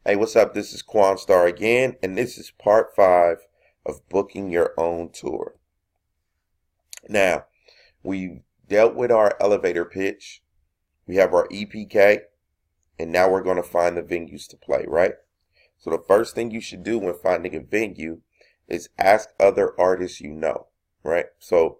Hey, what's up? This is Quanstar again, and this is part 5 of booking your own tour. Now, we dealt with our elevator pitch, we have our EPK, and now we're going to find the venues to play, right? So the first thing you should do when finding a venue is ask other artists you know, right? So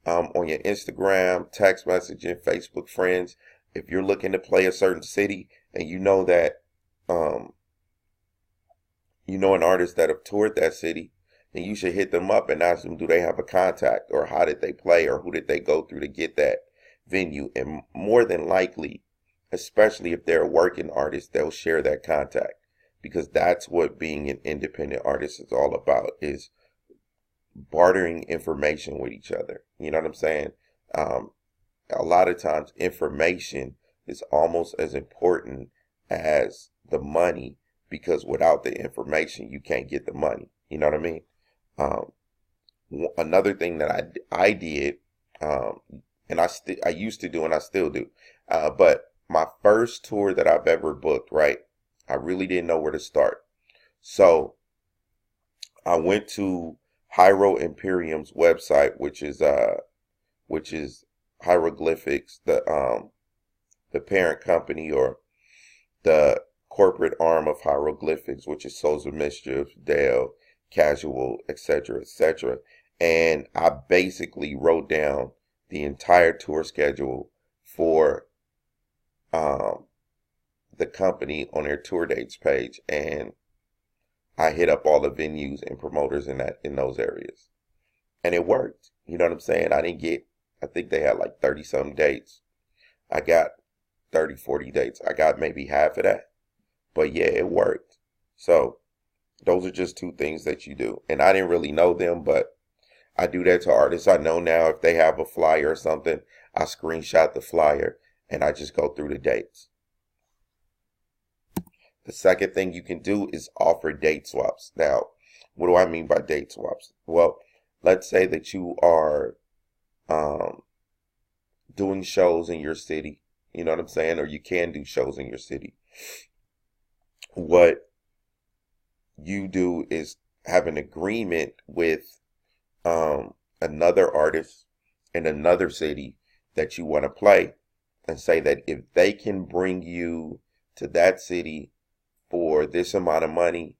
on your Instagram, text messaging, Facebook friends, if you're looking to play a certain city and you know that um, you know an artist that have toured that city, then you should hit them up and ask them, do they have a contact, or how did they play, or who did they go through to get that venue? And more than likely, especially if they're a working artist, they'll share that contact, because that's what being an independent artist is all about, is bartering information with each other. You know what I'm saying? Um, a lot of times information is almost as important as the money, because without the information you can't get the money. You know what I mean? um, Another thing that I did, and I used to do and I still do, but my first tour that I've ever booked, right, I really didn't know where to start. So I went to Hyro Imperium's website, which is hieroglyphics, the parent company, or the corporate arm of hieroglyphics, which is Souls of Mischief, Dale, Casual, etc., etc. And I basically wrote down the entire tour schedule for um, the company on their tour dates page, and I hit up all the venues and promoters in those areas, and it worked. You know what I'm saying? I think they had like 30 some dates. I got 30, 40 dates. I got maybe half of that. But yeah, it worked. So those are just two things that you do. And I didn't really know them, but I do that to artists I know now. If they have a flyer or something, I screenshot the flyer and I just go through the dates. The second thing you can do is offer date swaps. Now, what do I mean by date swaps? Well, let's say that you are um, doing shows in your city. You know what I'm saying? Or you can do shows in your city. What you do is have an agreement with another artist in another city that you want to play, and say that if they can bring you to that city for this amount of money,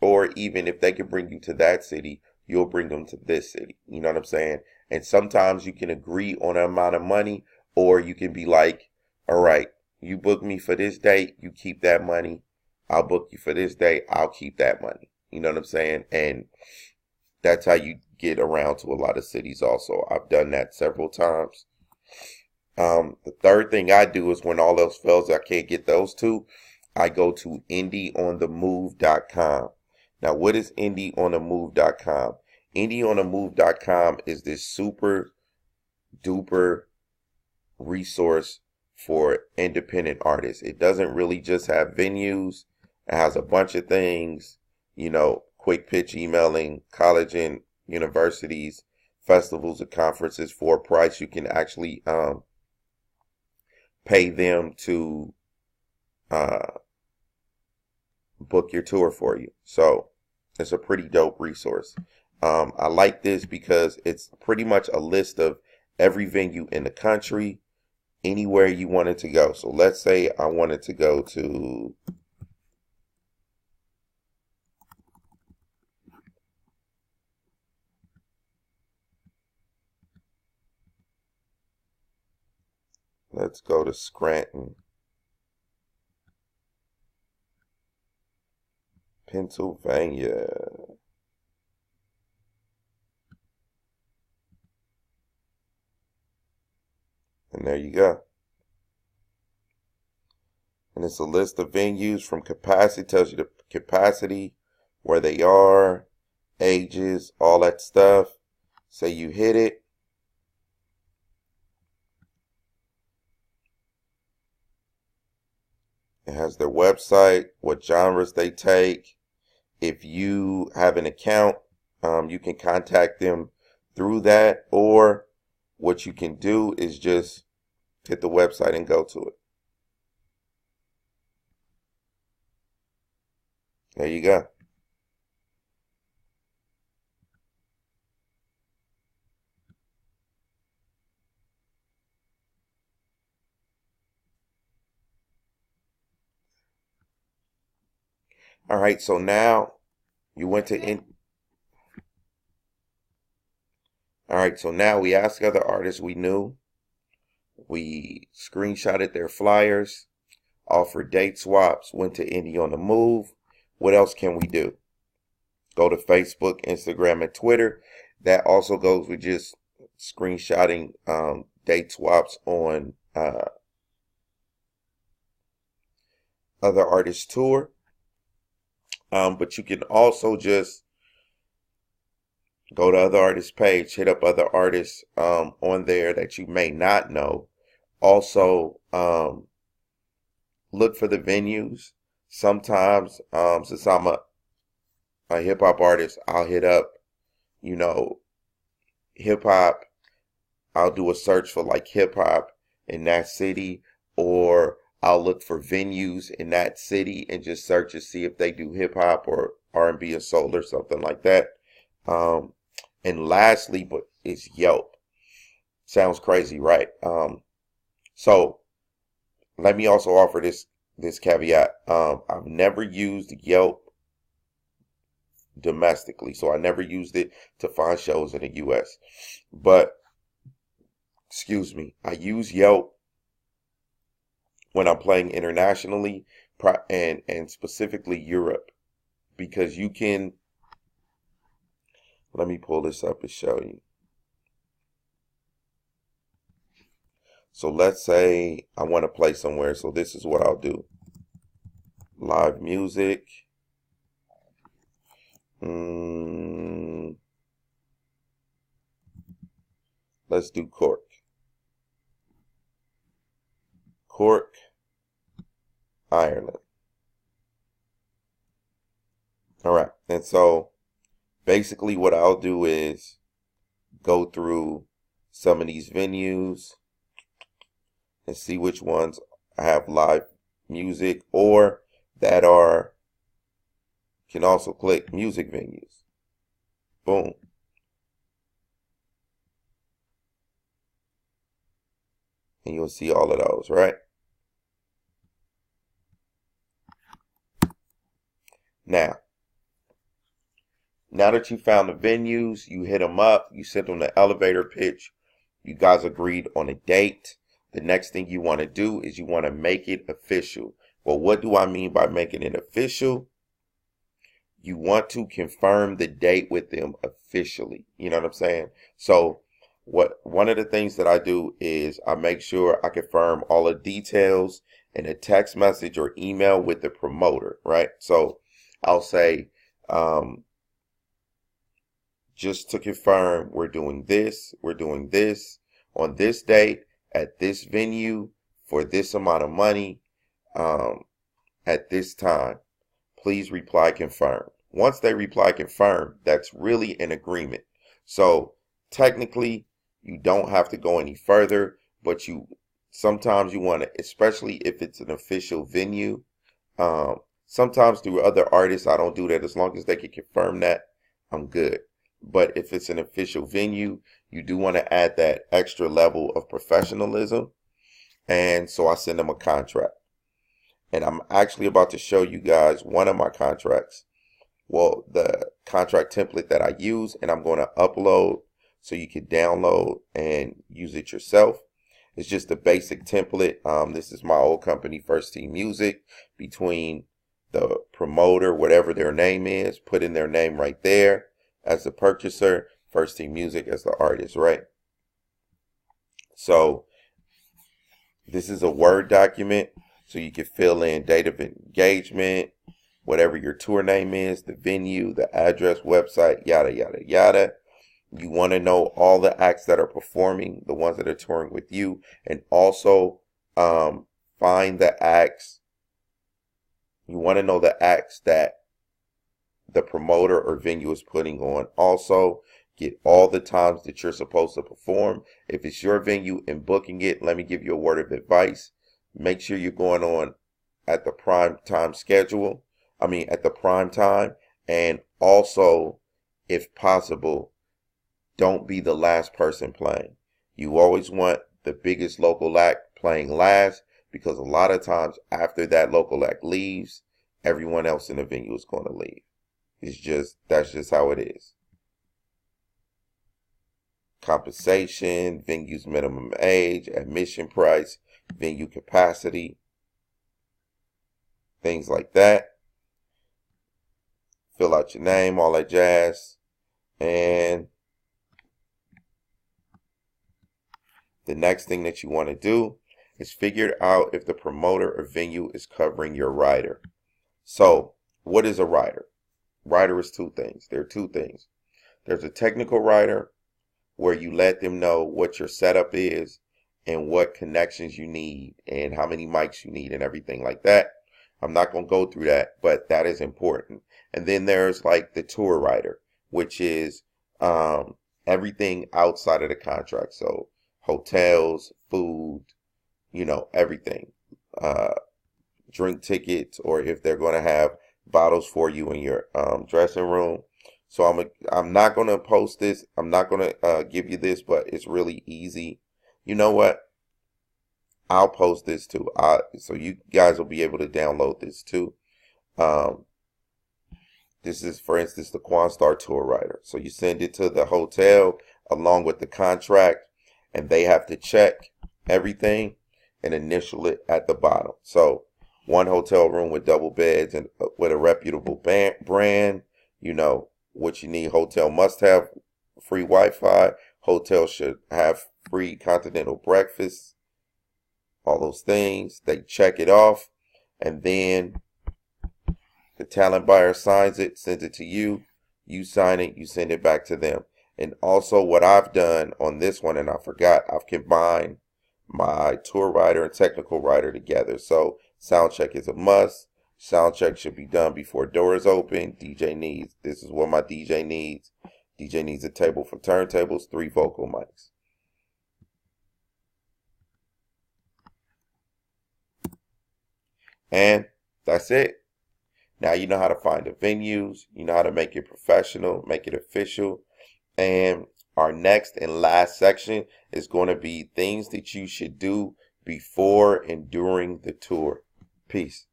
or even if they can bring you to that city, you'll bring them to this city. You know what I'm saying? And sometimes you can agree on an amount of money, or you can be like, all right, you book me for this date, you keep that money. I'll book you for this day, I'll keep that money. You know what I'm saying? And that's how you get around to a lot of cities also. I've done that several times. The third thing I do is, when all else fails, I can't get those two, I go to indieonthemove.com. Now, what is indieonthemove.com? Indieonthemove.com is this super duper resource for independent artists. It doesn't really just have venues. It has a bunch of things, quick pitch emailing, college and universities, festivals and conferences for a price. You can actually pay them to book your tour for you. So it's a pretty dope resource. I like this because it's pretty much a list of every venue in the country, anywhere you wanted to go. So let's say I wanted to go to Scranton, Pennsylvania. And there you go. And it's a list of venues from capacity, tells you the capacity, where they are, ages, all that stuff. Say you hit it. It has their website, what genres they take. If you have an account, you can contact them through that, or what you can do is just hit the website and go to it. There you go. All right, so now you went to in. All right, so now we asked other artists we knew. We screenshotted their flyers, offered date swaps, went to Indie on the Move. What else can we do? Go to Facebook, Instagram, and Twitter. That also goes with just screenshotting date swaps on other artists' tour. But you can also just go to other artists' page, hit up other artists on there that you may not know. Also, look for the venues. Sometimes, since I'm a hip hop artist, I'll hit up, hip hop. I'll do a search for like hip hop in that city, or I'll look for venues in that city and just search to see if they do hip hop or R&B or soul or something like that. And lastly, but it's Yelp. Sounds crazy, right? So let me also offer this caveat. I've never used Yelp domestically, so I never used it to find shows in the US. But excuse me, I use Yelp when I'm playing internationally and specifically Europe, because you can. Let me pull this up and show you. So let's say I want to play somewhere. So this is what I'll do. Live music. Let's do Cork. Cork, Ireland. All right. And so basically what I'll do is go through some of these venues and see which ones have live music or that can also click music venues. Boom. And you'll see all of those, right? Now that you found the venues, you hit them up, you sent them the elevator pitch, you guys agreed on a date. The next thing you want to do is you want to make it official. Well, what do I mean by making it official? You want to confirm the date with them officially. You know what I'm saying? So one of the things that I do is I make sure I confirm all the details in a text message or email with the promoter, right? So I'll say, just to confirm, we're doing this on this date at this venue for this amount of money at this time. Please reply confirm. Once they reply confirm, that's really an agreement. So technically, you don't have to go any further, but sometimes you want to, especially if it's an official venue. Sometimes through other artists, I don't do that. As long as they can confirm that, I'm good. But if it's an official venue, you do want to add that extra level of professionalism. And so I send them a contract. And I'm actually about to show you guys one of my contracts. Well, the contract template that I use, and I'm going to upload so you can download and use it yourself. It's just a basic template. This is my old company, First Team Music, between the promoter, whatever their name is, put in their name right there as the purchaser, First Team Music as the artist, right? So this is a Word document, so you can fill in date of engagement, whatever your tour name is, the venue, the address, website, yada, yada, yada. You want to know all the acts that are performing, the ones that are touring with you, and also find the acts. You want to know the acts that the promoter or venue is putting on. Also, get all the times that you're supposed to perform. If it's your venue and booking it, let me give you a word of advice. Make sure you're going on at the prime time schedule. at the prime time. And also, if possible, don't be the last person playing. You always want the biggest local act playing last, because a lot of times after that local act leaves, everyone else in the venue is going to leave. That's just how it is. Compensation, venue's minimum age, admission price, venue capacity, things like that. Fill out your name, all that jazz. And the next thing that you want to do is figure out if the promoter or venue is covering your rider. So, what is a rider? Rider is two things. There are two things. There's a technical rider, where you let them know what your setup is and what connections you need and how many mics you need and everything like that. I'm not going to go through that, but that is important. And then there's like the tour rider, which is everything outside of the contract. So hotels, food, everything. Drink tickets, or if they're going to have bottles for you in your dressing room. So I'm not going to post this. I'm not going to give you this, but it's really easy. You know what? I'll post this too. So you guys will be able to download this too. This is, for instance, the Quanstar tour rider. So you send it to the hotel along with the contract, and they have to check everything and initial it at the bottom. So one hotel room with double beds and with a reputable brand, what you need. Hotel must have free Wi-Fi. Hotel should have free continental breakfast. All those things. They check it off. And then the talent buyer signs it, sends it to you. You sign it. You send it back to them. And also what I've done on this one, and I forgot, I've combined my tour rider and technical rider together. So sound check is a must. Sound check should be done before doors open. This is what my DJ needs. DJ needs a table for turntables, 3 vocal mics. And that's it. Now you know how to find the venues. You know how to make it professional, make it official. And our next and last section is going to be things that you should do before and during the tour. Peace.